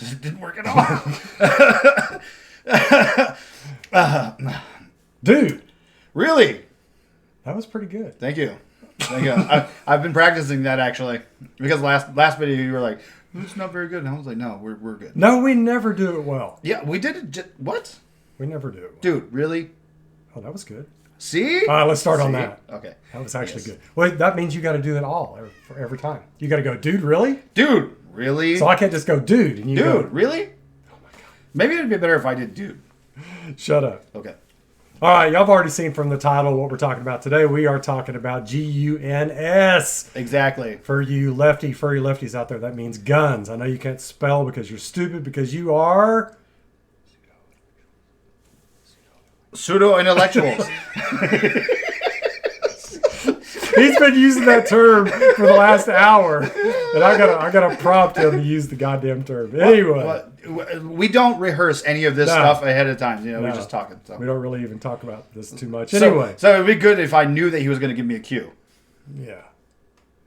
It didn't work at all. Dude, Really? that was pretty good. Thank you. I've been practicing that actually because last video you were like, it's not very good, and I was like, no, we're good. No, we never do it well. Yeah, we did it. What? We never do it well. Dude, really? Oh, that was good. See? All right, let's start on that. Okay. That was actually good. Well, that means you got to do it all for every time. You got to go, dude, really? Dude, really? So I can't just go, dude, and you go, Dude, really? Oh my god. Maybe it'd be better if I did dude. shut up. Okay. All right, y'all have already seen from the title what we're talking about today. We are talking about GUNS. Exactly. For you furry lefties out there, that means guns. I know you can't spell because you're stupid, because you are... Pseudo-intellectuals. He's been using that term for the last hour, and I gotta prompt him to use the goddamn term. Anyway, we don't rehearse any of this stuff ahead of time. We just talk it. So. We don't really even talk about this too much. Anyway, so it'd be good if I knew that he was going to give me a cue. Yeah.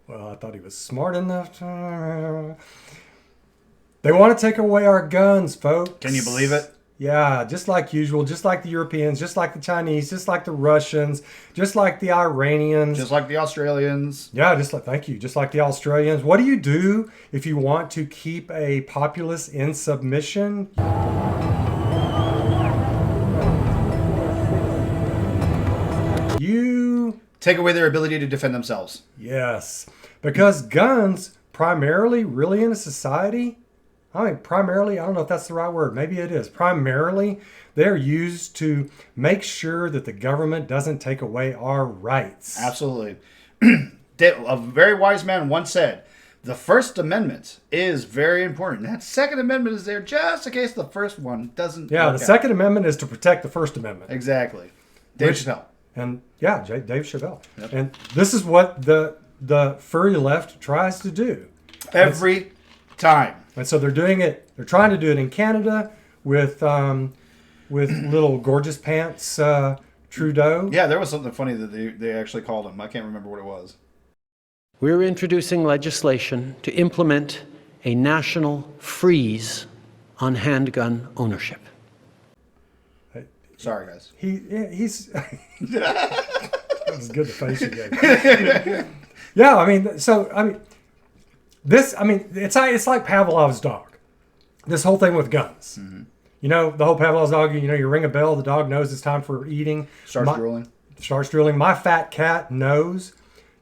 Well, I thought he was smart enough to... They want to take away our guns, folks. Can you believe it? Yeah, just like usual, just like the Europeans, just like the Chinese, just like the Russians, just like the Iranians. Just like the Australians. Yeah, just like the Australians. What do you do if you want to keep a populace in submission? You... Take away their ability to defend themselves. Yes, because guns primarily, really in a society... primarily, I don't know if that's the right word. Maybe it is. Primarily, they're used to make sure that the government doesn't take away our rights. Absolutely. A very wise man once said, the First Amendment is very important. That Second Amendment is there just in case the first one doesn't Yeah, work the out. Second Amendment is to protect the First Amendment. Exactly. Dave Chappelle. And yeah, Dave Chappelle. Yep. And this is what the furry left tries to do. Every time. And so they're doing it. They're trying to do it in Canada with little gorgeous pants Trudeau. Yeah, there was something funny that they actually called him. I can't remember what it was. We're introducing legislation to implement a national freeze on handgun ownership. Sorry, guys. He's that was good, the face you gave. Yeah, it's like Pavlov's dog. This whole thing with guns. Mm-hmm. You know, the whole Pavlov's dog, you ring a bell, the dog knows it's time for eating. Starts drooling. My fat cat knows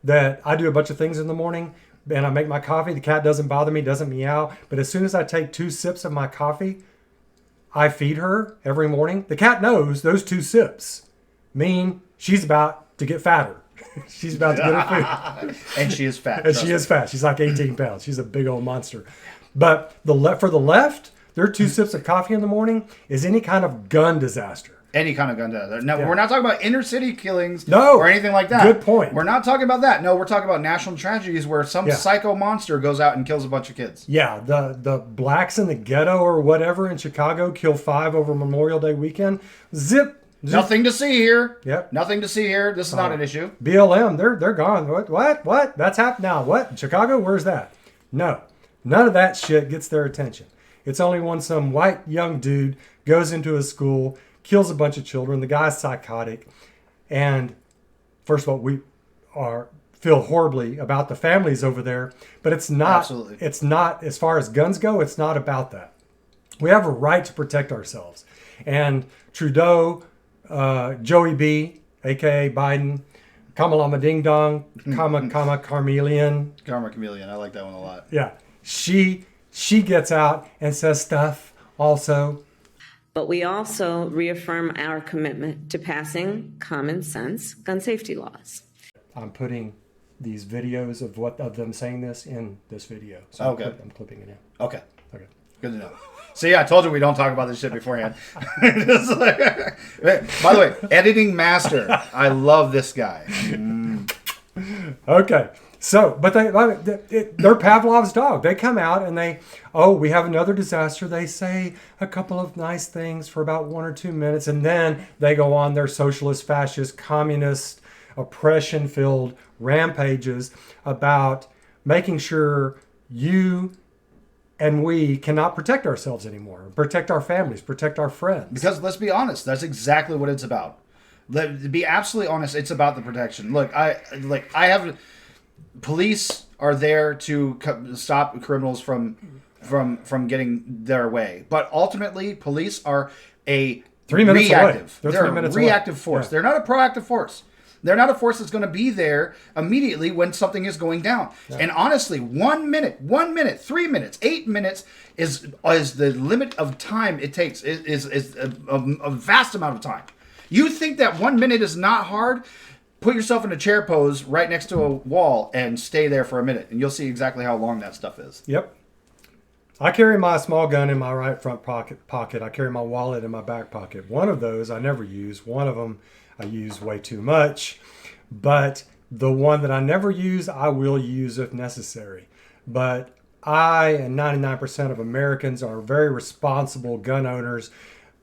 that I do a bunch of things in the morning and I make my coffee. The cat doesn't bother me, doesn't meow. But as soon as I take 2 sips of my coffee, I feed her every morning. The cat knows those 2 sips mean she's about to get fatter. She's about to get her food. And she is fat. And she is fat. She's like 18 pounds. She's a big old monster. But for the left, their 2 sips of coffee in the morning is any kind of gun disaster. Any kind of gun disaster. No, We're not talking about inner city killings or anything like that. Good point. We're not talking about that. No, we're talking about national tragedies where some psycho monster goes out and kills a bunch of kids. Yeah, the blacks in the ghetto or whatever in Chicago kill 5 over Memorial Day weekend. Zip. Nothing to see here. Yep. Nothing to see here. This is not an issue. BLM, they're gone. What? That's happened now. What? In Chicago? Where's that? No. None of that shit gets their attention. It's only when some white young dude goes into a school, kills a bunch of children. The guy's psychotic. And first of all, we feel horribly about the families over there. But it's not. Absolutely. It's not, as far as guns go, it's not about that. We have a right to protect ourselves. And Trudeau, Joey B, a.k.a. Biden, Kamalama Ding Dong, Carmelian. Karma Chameleon. I like that one a lot. Yeah. She gets out and says stuff also. But we also reaffirm our commitment to passing common sense gun safety laws. I'm putting these videos of them saying this in this video. So okay. I'm clipping it in. Okay. Good to know. See, I told you we don't talk about this shit beforehand. By the way, editing master. I love this guy. Okay. So, but they're Pavlov's dog. They come out and we have another disaster. They say a couple of nice things for about 1 or 2 minutes, and then they go on their socialist, fascist, communist, oppression-filled rampages about making sure you and we cannot protect ourselves anymore, protect our families, protect our friends. Because let's be honest, that's exactly what it's about. To be absolutely honest, it's about the protection. Look, police are there to stop criminals from getting their way, but ultimately, police are a 3 minutes reactive. away. They're 3 a minutes reactive away. force. Yeah. They're not a proactive force. They're not a force that's going to be there immediately when something is going down. Yeah. And honestly, 1 minute, 3 minutes, 8 minutes is the limit of time it takes. Is a vast amount of time. You think that 1 minute is not hard? Put yourself in a chair pose right next to a wall and stay there for a minute, and you'll see exactly how long that stuff is. Yep. I carry my small gun in my right front pocket. I carry my wallet in my back pocket. One of those I never use. One of them I use way too much. But the one that I never use, I will use if necessary. But I and 99% of Americans are very responsible gun owners.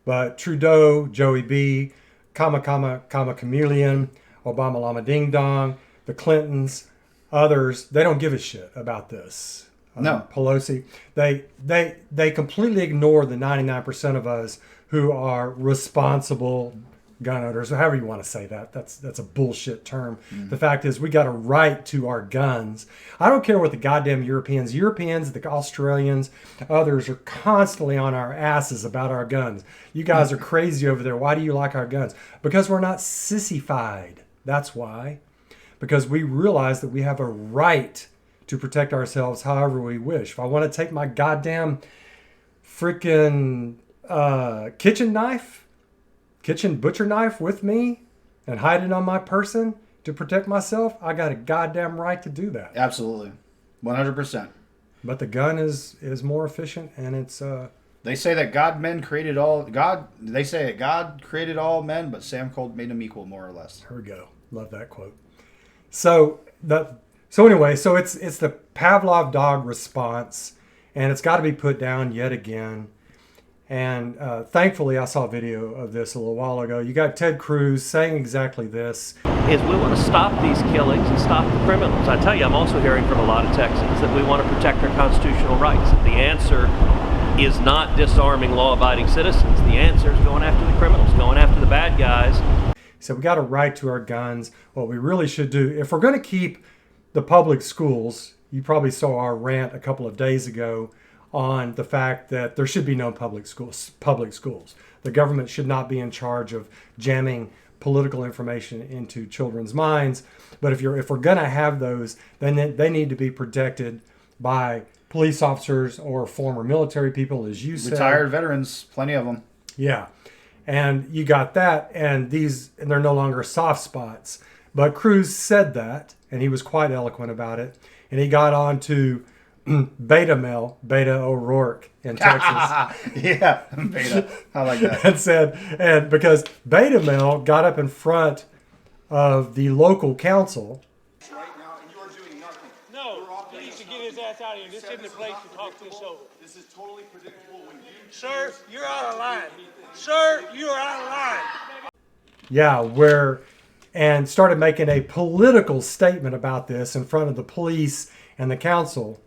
But Trudeau, Joey B., Chameleon, Obama Llama Ding Dong, the Clintons, others, they don't give a shit about this. No. Pelosi, they completely ignore the 99% of us who are responsible gun owners, or however you want to say that. That's a bullshit term. The fact is, we got a right to our guns. I don't care what the goddamn Europeans, the Australians, others are constantly on our asses about our guns. You guys are crazy over there. Why do you like our guns? Because we're not sissified. That's why. Because we realize that we have a right to protect ourselves however we wish. If I want to take my goddamn freaking kitchen butcher knife with me and hide it on my person to protect myself, I got a goddamn right to do that. Absolutely. 100%. But the gun is more efficient, and it's They say that God created all men, but Sam Cold made them equal, more or less. Here we go. Love that quote. So anyway, it's the Pavlov dog response, and it's got to be put down yet again. And thankfully, I saw a video of this a little while ago. You got Ted Cruz saying exactly this. Is we want to stop these killings and stop the criminals. I tell you, I'm also hearing from a lot of Texans that we want to protect our constitutional rights. The answer is not disarming law-abiding citizens. The answer is going after the criminals, going after the bad guys. So we got a right to our guns. What we really should do, if we're going to keep the public schools, you probably saw our rant a couple of days ago on the fact that there should be no public schools. The government should not be in charge of jamming political information into children's minds. But if we're going to have those, then they need to be protected by police officers or former military people, as you said. Retired veterans, plenty of them. Yeah. And you got that, and they're no longer soft spots. But Cruz said that, and he was quite eloquent about it. And he got on to Beta O'Rourke in Texas. Yeah, Beta. I like that. and because Beta Mel got up in front of the local council. Right now, and you are doing nothing. No, he needs to get his ass out of here. This isn't the place to talk this over. This is totally predictable when you... Sir, you're out of line. Sir, you are out of line. Yeah, and started making a political statement about this in front of the police and the council.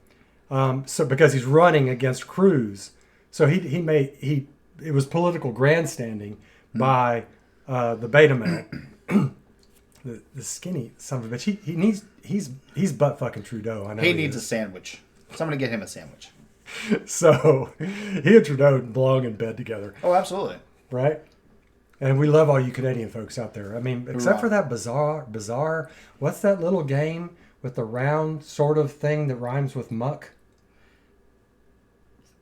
So because he's running against Cruz, so it was political grandstanding by the Beta man, the skinny son of a bitch. He's butt fucking Trudeau. I know he needs a sandwich. Somebody get him a sandwich. So he and Trudeau belong in bed together. Oh, absolutely. Right. And we love all you Canadian folks out there. I mean, except for that bizarre. What's that little game with the round sort of thing that rhymes with muck?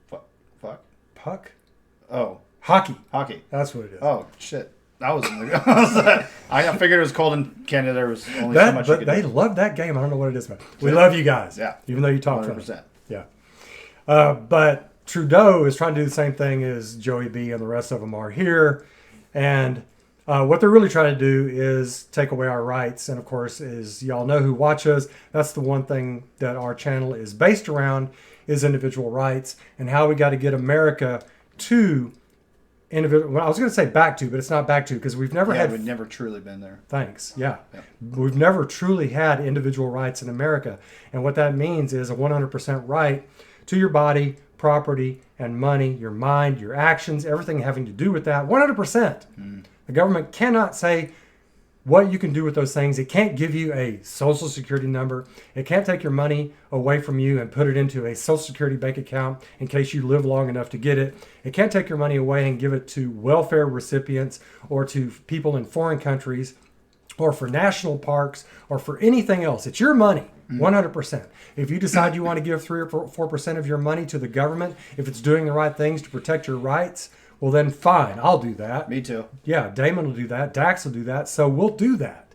Fuck. Puck? Oh. Hockey. That's what it is. Oh, shit. I figured it was cold in Canada. There was only so much you could they do. love that game. I don't know what it is, but we love you guys. Yeah. Even though you talk 100%. Yeah. But Trudeau is trying to do the same thing as Joey B and the rest of them are here. And what they're really trying to do is take away our rights. And of course, as y'all know who watch us, that's the one thing that our channel is based around is individual rights and how we got to get America to individual. Well, I was going to say back to, but it's not back to because we've never we've never truly been there. Thanks. Yeah. We've never truly had individual rights in America. And what that means is a 100% right to your body, property and money, your mind, your actions, everything having to do with that, 100%. The government cannot say what you can do with those things. It can't give you a social security number. It can't take your money away from you and put it into a social security bank account in case you live long enough to get it. It can't take your money away and give it to welfare recipients or to people in foreign countries or for national parks or for anything else. It's your money, 100%. If you decide you want to give 3 or 4% of your money to the government, if it's doing the right things to protect your rights, well then fine, I'll do that. Me too. Yeah, Damon will do that. Dax will do that. So we'll do that.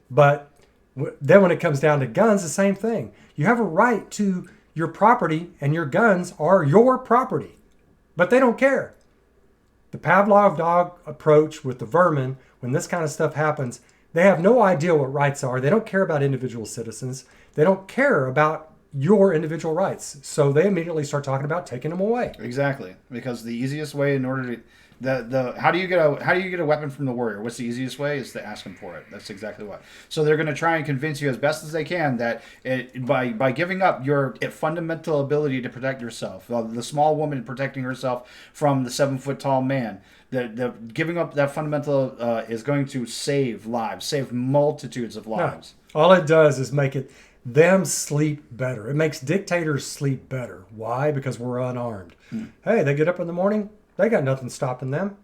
But then when it comes down to guns, the same thing. You have a right to your property, and your guns are your property. But they don't care. The Pavlov dog approach with the vermin, when this kind of stuff happens, they have no idea what rights are. They don't care about individual citizens. They don't care about your individual rights. So they immediately start talking about taking them away. Exactly, because the easiest way in order to how do you get a weapon from the warrior? What's the easiest way? Is to ask him for it. That's exactly what. So they're going to try and convince you as best as they can that by giving up your fundamental ability to protect yourself, the small woman protecting herself from the 7-foot tall man, the giving up that fundamental is going to save lives, save multitudes of lives. No, all it does is make them sleep better. It makes dictators sleep better. Why? Because we're unarmed. Hey, they get up in the morning, they got nothing stopping them.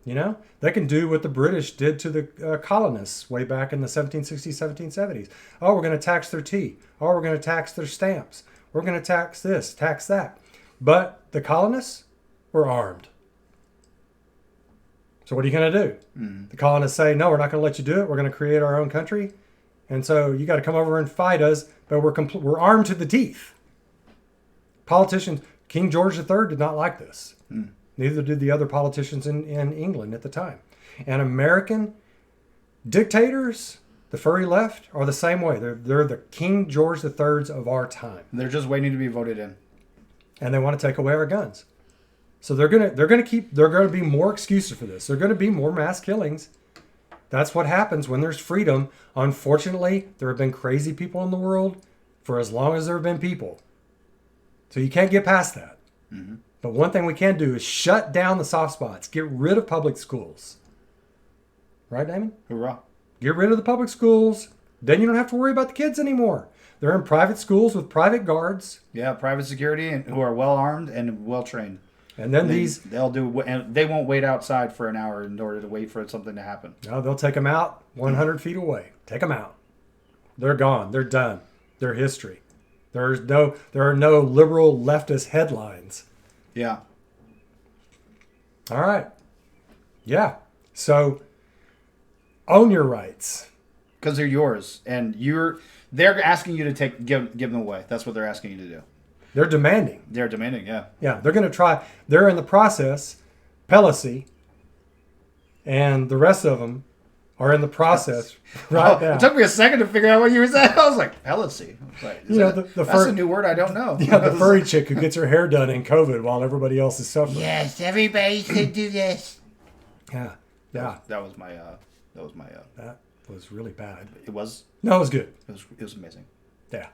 You know, they can do what the British did to the colonists way back in the 1760s, 1770s. Oh, we're going to tax their tea. Oh, we're going to tax their stamps. We're going to tax this, tax that. But the colonists were armed. So what are you going to do? The colonists say, no, we're not going to let you do it. We're going to create our own country. And so you got to come over and fight us, but we're armed to the teeth. Politicians, King George III did not like this. Neither did the other politicians in England at the time. And American dictators, the furry left, are the same way. They're the King George III's of our time. They're just waiting to be voted in. And they want to take away our guns. So they're going to be more excuses for this. There are going to be more mass killings. That's what happens when there's freedom. Unfortunately, there have been crazy people in the world for as long as there have been people. So you can't get past that. But one thing we can do is shut down the soft spots. Get rid of public schools. Right, Damon? Hoorah. Get rid of the public schools. Then you don't have to worry about the kids anymore. They're in private schools with private guards. Yeah, private security and who are well armed and well trained. And then they won't wait outside for an hour in order to wait for something to happen. No, they'll take them out 100 feet away. Take them out. They're gone. They're done. They're history. There are no liberal leftist headlines. Yeah. All right. Yeah. So own your rights. Because they're yours, and they're asking you to give them away. That's what they're asking you to do. They're demanding. They're demanding, yeah. Yeah, they're going to try. They're in the process. Pelosi and the rest of them are in the process right now. It took me a second to figure out what you were saying. I was like, Pelosi. I was like, that's a new word I don't know. Yeah, the furry chick who gets her hair done in COVID while everybody else is suffering. Yes, everybody should do this. Yeah, yeah. That was my. That was really bad. It was. No, it was good. It was amazing. Yeah.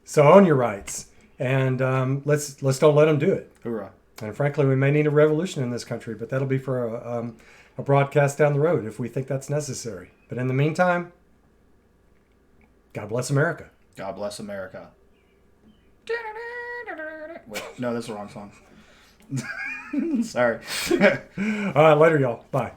So own your rights, and let's don't let them do it. Hoorah. And frankly, we may need a revolution in this country, but that'll be for a broadcast down the road if we think that's necessary. But in the meantime, God bless America. God bless America. Wait, no, that's the wrong song. Sorry. All right, later, y'all. Bye.